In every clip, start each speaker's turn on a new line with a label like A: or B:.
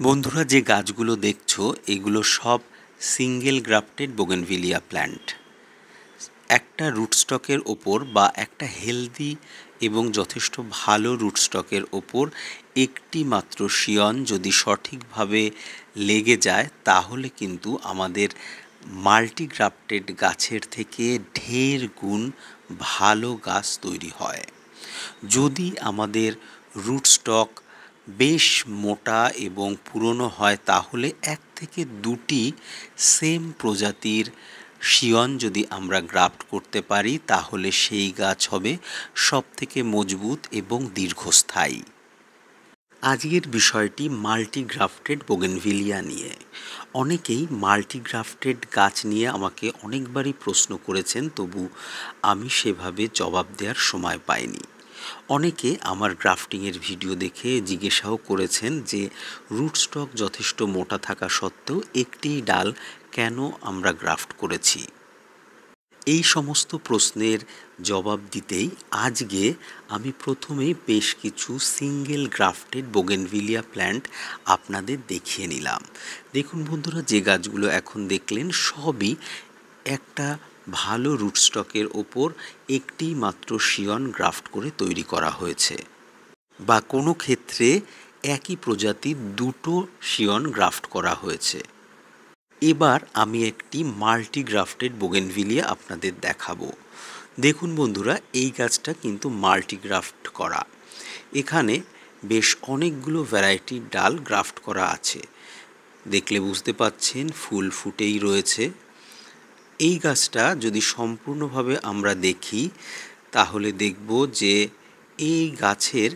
A: বন্ধুরা, যে গাছগুলো দেখছো এগুলো সব সিঙ্গেল গ্রাফটেড বোগেনভিলিয়া প্ল্যান্ট। একটা রুটস্টকের ওপর বা একটা হেলদি এবং যথেষ্ট ভালো রুটস্টকের ওপর একটি মাত্র শিয়ন যদি সঠিকভাবে লেগে যায় তাহলে কিন্তু আমাদের মাল্টিগ্রাফটেড গাছের থেকে ঢের গুণ ভালো গাছ তৈরি হয়। যদি আমাদের রুটস্টক বেশ মোটা এবং পুরনো হয় তাহলে এক থেকে দুটি সেম প্রজাতির শিয়ন যদি আমরা গ্রাফট করতে পারি তাহলে সেই গাছ হবে সবথেকে মজবুত এবং দীর্ঘস্থায়ী। আজকের বিষয়টি মাল্টিগ্রাফটেড বোগেনভিলিয়া নিয়ে। অনেকেই মাল্টিগ্রাফটেড গাছ নিয়ে আমাকে অনেকবারই প্রশ্ন করেছেন, তবু আমি সেভাবে জবাব দেওয়ার সময় পাইনি। অনেকে আমার গ্রাফটিংয়ের ভিডিও দেখে জিজ্ঞাসাও করেছেন যে রুটস্টক যথেষ্ট মোটা থাকা সত্ত্বেও একটি ডাল কেন আমরা গ্রাফট করেছি। এই সমস্ত প্রশ্নের জবাব দিতেই আজকে আমি প্রথমেই বেশ কিছু সিঙ্গেল গ্রাফটেড বোগেনভিলিয়া প্ল্যান্ট আপনাদের দেখিয়ে নিলাম। দেখুন বন্ধুরা, যে গাছগুলো এখন দেখলেন সবই একটা ভালো রুটস্টকের ওপর একটি মাত্র শিয়ন গ্রাফট করে তৈরি করা হয়েছে, বা কোনো ক্ষেত্রে একই প্রজাতির দুটো শিয়ন গ্রাফট করা হয়েছে। এবার আমি একটি মাল্টিগ্রাফটেড বোগেনভিলিয়া আপনাদের দেখাবো। দেখুন বন্ধুরা, এই গাছটা কিন্তু মাল্টিগ্রাফট করা। এখানে বেশ অনেকগুলো ভ্যারাইটির ডাল গ্রাফট করা আছে। দেখলে বুঝতে পাচ্ছেন ফুল ফুটেই রয়েছে। এই গাছটা যদি সম্পূর্ণভাবে আমরা দেখি তাহলে দেখব যে এই গাছের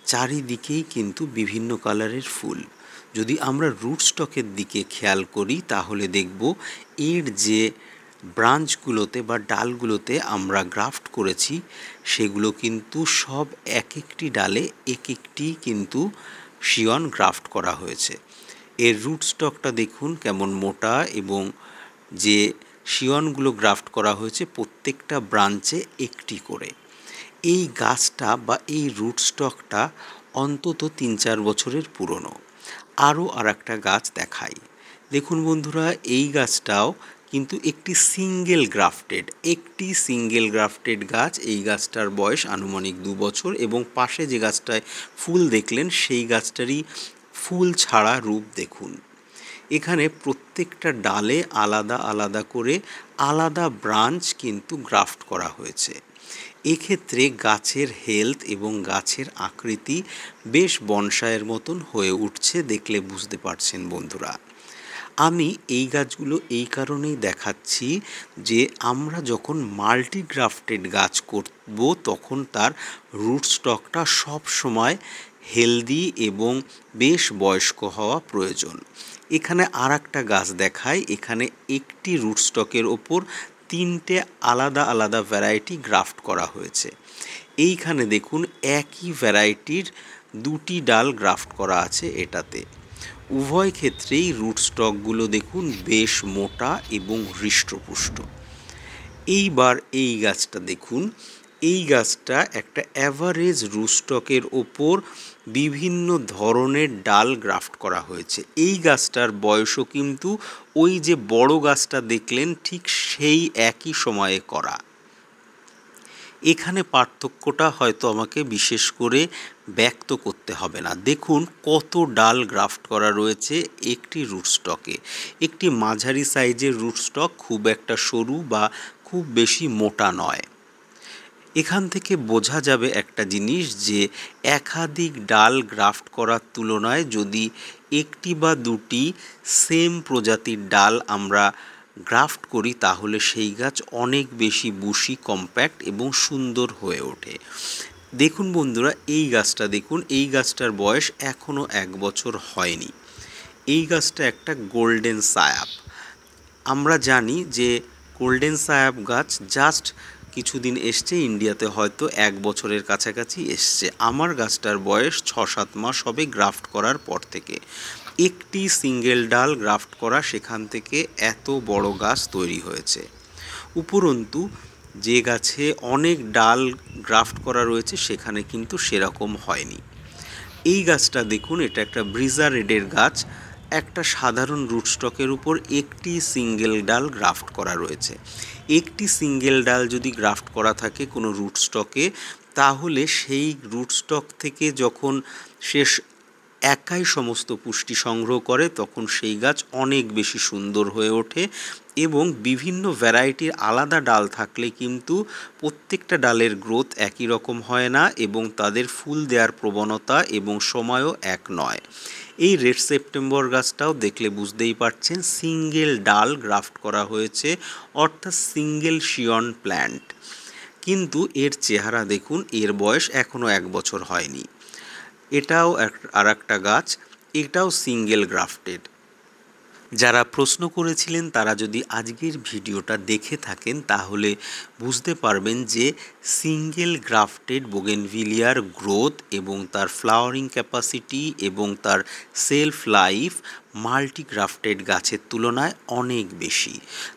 A: চারিদিকেই কিন্তু বিভিন্ন কালারের ফুল। যদি আমরা রুটস্টকের দিকে খেয়াল করি তাহলে দেখব এর যে ব্রাঞ্চগুলোতে বা ডালগুলোতে আমরা গ্রাফট করেছি সেগুলো কিন্তু সব এক একটি ডালে এক একটি কিন্তু শিয়ন গ্রাফট করা হয়েছে। এর রুটস্টকটা দেখুন কেমন মোটা, এবং যে শিয়নগুলো গ্রাফট করা হয়েছে প্রত্যেকটা ব্রাঞ্চে একটি করে। এই গাছটা বা এই রুটস্টকটা অন্তত ৩-৪ বছরের পুরনো। আরও একটা গাছ দেখাই। দেখুন বন্ধুরা, এই গাছটাও কিন্তু একটি সিঙ্গেল গ্রাফটেড গাছ। এই গাছটার বয়স আনুমানিক 2 বছর, এবং পাশে যে গাছটায় ফুল দেখলেন সেই গাছটারই ফুল ছাড়া রূপ দেখুন। এখানে প্রত্যেকটা ডালে আলাদা আলাদা করে আলাদা ব্রাঞ্চ কিন্তু গ্রাফট করা হয়েছে। এক্ষেত্রে গাছের হেলথ এবং গাছের আকৃতি বেশ বনসাইয়ের মতন হয়ে উঠছে, দেখলে বুঝতে পারছেন বন্ধুরা। আমি এই গাছগুলো এই কারণেই দেখাচ্ছি যে আমরা যখন মাল্টিগ্রাফটেড গাছ করব তখন তার রুটস্টকটা সব সময় হেলদি এবং বেশ বয়স্ক হওয়া প্রয়োজন। এখানে একটা গাছ দেখাই। এখানে একটি রুটস্টকের ওপর 3টে আলাদা আলাদা ভ্যারাইটি গ্রাফট করা হয়েছে। এইখানে দেখুন একই ভ্যারাইটির 2টি ডাল গ্রাফট করা আছে এটাতে। উভয় ক্ষেত্রেই রুটস্টকগুলো দেখুন বেশ মোটা এবং হৃষ্টপুষ্ট। এইবার এই গাছটা দেখুন। এই গাছটা একটা অ্যাভারেজ রুটস্টকের ওপর বিভিন্ন ধরনের ডাল গ্রাফট করা হয়েছে। এই গাছটার বয়সও কিন্তু ওই যে বড় গাছটা দেখলেন ঠিক সেই একই সময়ে করা। এখানে পার্থক্যটা হয়তো আমাকে বিশেষ করে ব্যক্ত করতে হবে না। দেখুন কত ডাল গ্রাফট করা রয়েছে একটি রুটস্টকে। একটি মাঝারি সাইজের রুটস্টক, খুব একটা সরু বা খুব বেশি মোটা নয়। এখান থেকে বোঝা যাবে একটা জিনিস যে একাধিক ডাল গ্রাফট করার তুলনায় যদি একটি বা দুটি সেম প্রজাতির ডাল আমরা গ্রাফট করি তাহলে সেই গাছ অনেক বেশি বুশি, কম্প্যাক্ট এবং সুন্দর হয়ে ওঠে। দেখুন বন্ধুরা, এই গাছটা দেখুন। এই গাছটার বয়স এখনও 1 বছর হয়নি। এই গাছটা একটা গোল্ডেন সায়াপ। আমরা জানি যে গোল্ডেন সায়াপ গাছ জাস্ট কিছুদিন এসছে ইন্ডিয়াতে, হয়তো 1 বছরের কাছাকাছি এসছে। আমার গাছটার বয়স 6-7 মাস হবে গ্রাফট করার পর থেকে। একটি সিঙ্গেল ডাল গ্রাফট করা, সেখান থেকে এত বড় গাছ তৈরি হয়েছে। উপরন্তু যে গাছে অনেক ডাল গ্রাফট করা রয়েছে সেখানে কিন্তু সেরকম হয়নি। এই গাছটা দেখুন, এটা একটা ব্রিজা রেডের গাছ। একটা সাধারণ রুটস্টকের উপর একটি সিঙ্গেল ডাল গ্রাফট করা রয়েছে। একটি সিঙ্গেল ডাল যদি গ্রাফট করা থাকে কোনো রুটস্টকে, তাহলে সেই রুটস্টক থেকে যখন শেষ একাই সমস্ত পুষ্টি সংগ্রহ করে, তখন সেই গাছ অনেক বেশি সুন্দর হয়ে ওঠে। এবং বিভিন্ন ভ্যারাইটির আলাদা ডাল থাকলে কিন্তু প্রত্যেকটা ডালের গ্রোথ একই রকম হয় না এবং তাদের ফুল দেওয়ার প্রবণতা এবং সময়ও এক নয়। এই রেড সেপ্টেম্বর গাছটাও দেখলে বুঝতেই পারছেন সিঙ্গেল ডাল গ্রাফট করা হয়েছে, অর্থাৎ সিঙ্গেল শিয়ন প্ল্যান্ট। কিন্তু এর চেহারা দেখুন, এর বয়স এখনও 1 বছর হয়নি। এটাও আর একটা গাছ, এটাও সিঙ্গেল গ্রাফটেড। যারা প্রশ্ন করেছিলেন তারা যদি আজকের ভিডিওটা দেখে থাকেন তাহলে বুঝতে পারবেন যে সিঙ্গেল গ্রাফটেড বোগেনভিলিয়ার গ্রোথ এবং তার ফ্লাওয়ারিং ক্যাপাসিটি এবং তার সেলফ লাইফ মাল্টিগ্রাফটেড গাছের তুলনায় অনেক বেশি।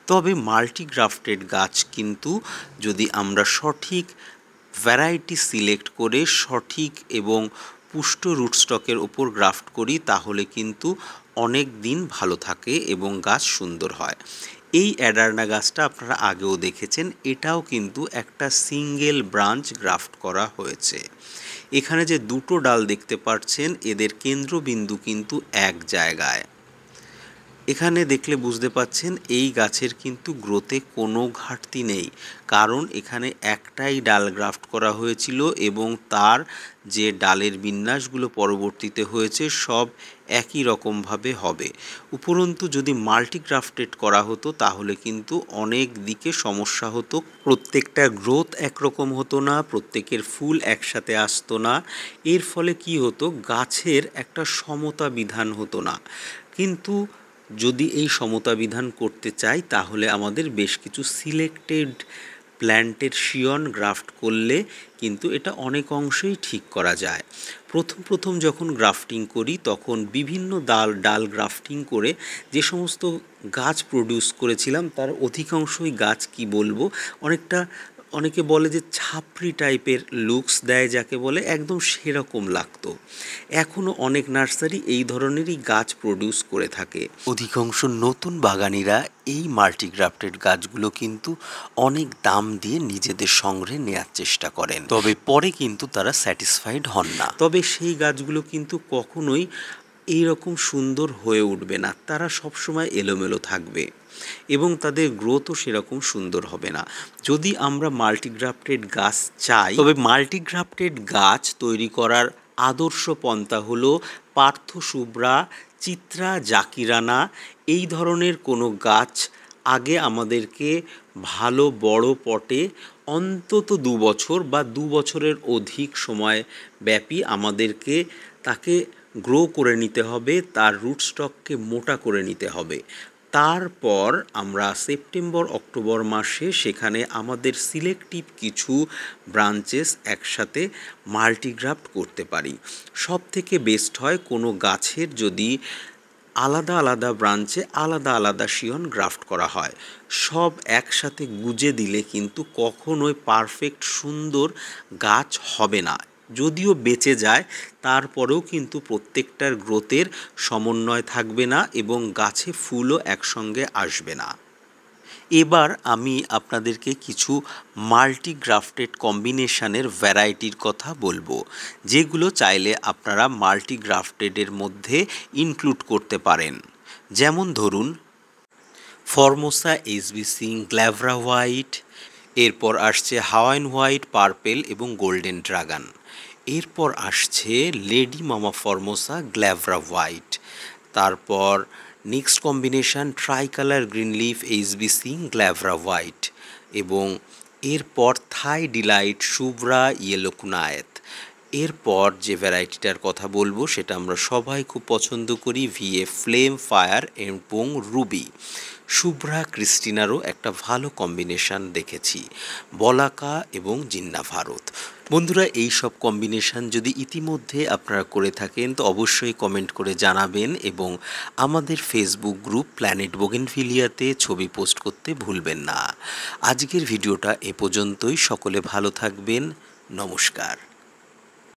A: তবে মাল্টিগ্রাফটেড গাছ কিন্তু যদি আমরা সঠিক ভ্যারাইটি সিলেক্ট করে সঠিক এবং পুষ্ট রুটস্টকের ওপর গ্রাফট করি তাহলে কিন্তু অনেক দিন ভালো থাকে এবং গাছ সুন্দর হয়। এই অ্যাডার্না গাছটা আপনারা আগেও দেখেছেন, এটাও কিন্তু একটা সিঙ্গেল ব্রাঞ্চ গ্রাফট করা হয়েছে। এখানে যে দুটো ডাল দেখতে পাচ্ছেন এদের কেন্দ্রবিন্দু কিন্তু এক জায়গায়। এখানে দেখলে বুঝতে পাচ্ছেন এই গাছের কিন্তু গ্রোথে কোনো ঘাটতি নেই, কারণ এখানে একটাই ডাল গ্রাফট করা হয়েছিল এবং তার যে ডালের বিন্যাসগুলো পরবর্তীতে হয়েছে সব একই রকমভাবে হবে। উপরন্তু যদি মাল্টিগ্রাফটেড করা হতো তাহলে কিন্তু অনেক দিকে সমস্যা হতো, প্রত্যেকটা গ্রোথ একরকম হতো না, প্রত্যেকের ফুল একসাথে আসতো না। এর ফলে কি হতো, গাছের একটা সমতা বিধান হতো না। কিন্তু যদি এই সমতা বিধান করতে চাই তাহলে আমাদের বেশ কিছু সিলেক্টেড প্ল্যান্টের শিয়ন গ্রাফট করলে কিন্তু এটা অনেক অংশেই ঠিক করা যায়। প্রথম যখন গ্রাফটিং করি তখন বিভিন্ন ডাল গ্রাফটিং করে যে সমস্ত গাছ প্রডিউস করেছিলাম তার অধিকাংশই গাছ কি বলবো, অনেকে বলে যে ছাপড়ি টাইপের লুকস দেয় যাকে বলে, একদম সেরকম লাগতো। এখনও অনেক নার্সারি এই ধরনেরই গাছ প্রডিউস করে থাকে। অধিকাংশ নতুন বাগানিরা এই মাল্টিগ্রাফটেড গাছগুলো কিন্তু অনেক দাম দিয়ে নিজেদের সংগ্রহে নেওয়ার চেষ্টা করেন, তবে পরে কিন্তু তারা স্যাটিসফাইড হন না। তবে সেই গাছগুলো কিন্তু কখনোই এইরকম সুন্দর হয়ে উঠবে না, তারা সবসময় এলোমেলো থাকবে এবং তাদের গ্রোথও সেরকম সুন্দর হবে না। যদি আমরা মাল্টিগ্রাফটেড গাছ চাই তবে মাল্টিগ্রাফটেড গাছ তৈরি করার আদর্শ পন্থা হলো পার্থ শুভ্রা, চিত্রা জাকিরানা এই ধরনের কোনো গাছ আগে আমাদেরকে ভালো বড় পটে অন্তত 2 বছর বা 2 বছরের অধিক সময় ব্যাপী আমাদেরকে তাকে গ্রো করে নিতে হবে, তার রুটস্টককে মোটা করে নিতে হবে। তারপর আমরা সেপ্টেম্বর অক্টোবর মাসে সেখানে আমাদের সিলেক্টিভ কিছু ব্রাঞ্চেস একসাথে মাল্টিগ্রাফট করতে পারি। সব থেকে বেস্ট হয় কোনো গাছের যদি আলাদা আলাদা ব্রাঞ্চে আলাদা আলাদা শিয়ন গ্রাফট করা হয়। সব একসাথে গুজে দিলে কিন্তু কখনোই পারফেক্ট সুন্দর গাছ হবে না, যদিও বেঁচে যায় তারপরেও কিন্তু প্রত্যেকটার গ্রোথের সমন্বয় থাকবে না এবং গাছে ফুলও একসঙ্গে আসবে না। এবার আমি আপনাদেরকে কিছু মাল্টিগ্রাফটেড কম্বিনেশনের ভ্যারাইটির কথা বলবো, যেগুলো চাইলে আপনারা মাল্টিগ্রাফটেডের মধ্যে ইনক্লুড করতে পারেন। যেমন ধরুন ফরমোসা এইচবিসি গ্ল্যাভরা হোয়াইট, এরপর আসছে হাওয়াইন হোয়াইট, পার্পেল এবং গোল্ডেন ড্রাগন। এরপর আসছে lady mama Formosa Glabra white. তারপর next combination tricolour green leaf HBC Glabra white এবং এরপর থাই ডিলাইট শুভ্রা ইয়েলো কুনায়েত। এরপর যে ভ্যারাইটিটার কথা বলবো সেটা আমরা সবাই খুব পছন্দ করি, ভিএ ফ্লেম ফায়ার এবং রুবি। শুভ্রা ক্রিস্টিনারও একটা ভালো কম্বিনেশান দেখেছি, বলাকা এবং জিন্না ভারত। বন্ধুরা, এই সব কম্বিনেশান যদি ইতিমধ্যে আপনারা করে থাকেন তো অবশ্যই কমেন্ট করে জানাবেন এবং আমাদের ফেসবুক গ্রুপ প্ল্যানেট বোগেনভিলিয়াতে ছবি পোস্ট করতে ভুলবেন না। আজকের ভিডিওটা এ পর্যন্তই, সকলে ভালো থাকবেন, নমস্কার।